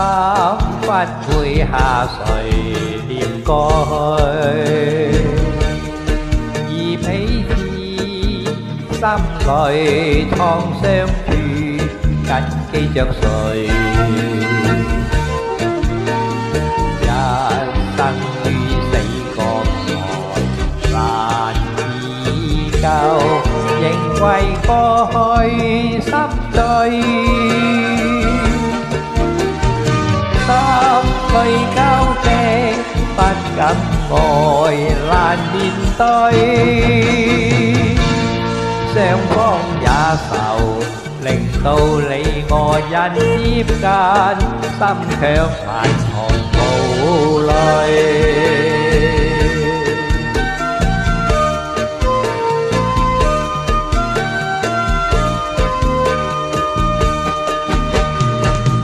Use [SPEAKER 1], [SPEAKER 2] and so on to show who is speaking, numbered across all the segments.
[SPEAKER 1] 心不會下垂念過去，而彼此心裏創傷處，緊記着誰？一生於死角內難自救，仍為過去心醉。心裏交織，不敢愛難面對，雙方也愁，令到你我人接近，心卻難藏無淚。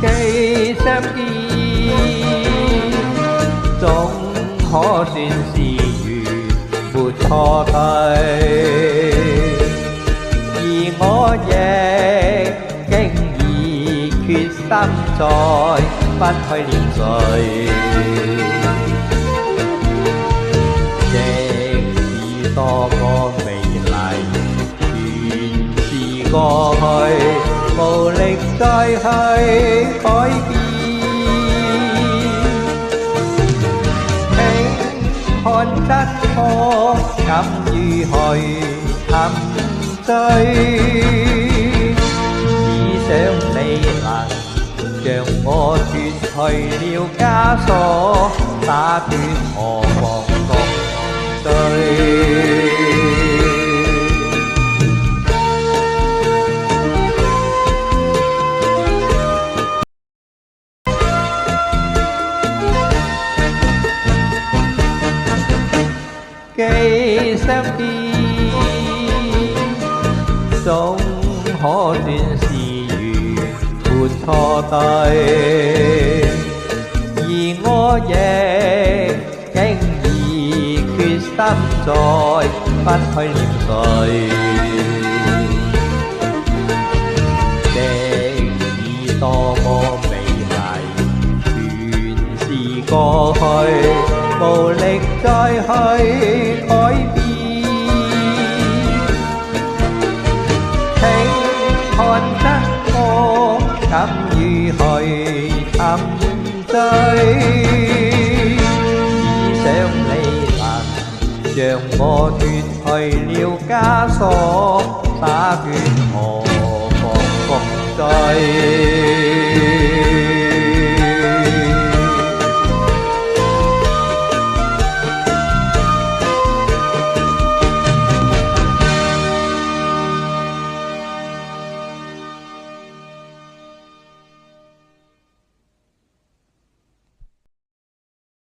[SPEAKER 1] 既相見總可算是緣沒錯對，而我亦經已決心再不去念誰，即使多麼美麗全是過去，無力再去改變。看真我敢於去沉醉，只想你能讓我脫去了枷鎖，打斷何妨共對。既相見總可算是緣沒錯對，而我亦經已決心再不去念誰，即使多麼美麗全是過去，無力再去改變。請看真我敢於去沉醉，只想你能讓我脫去了枷鎖，打斷何妨共對。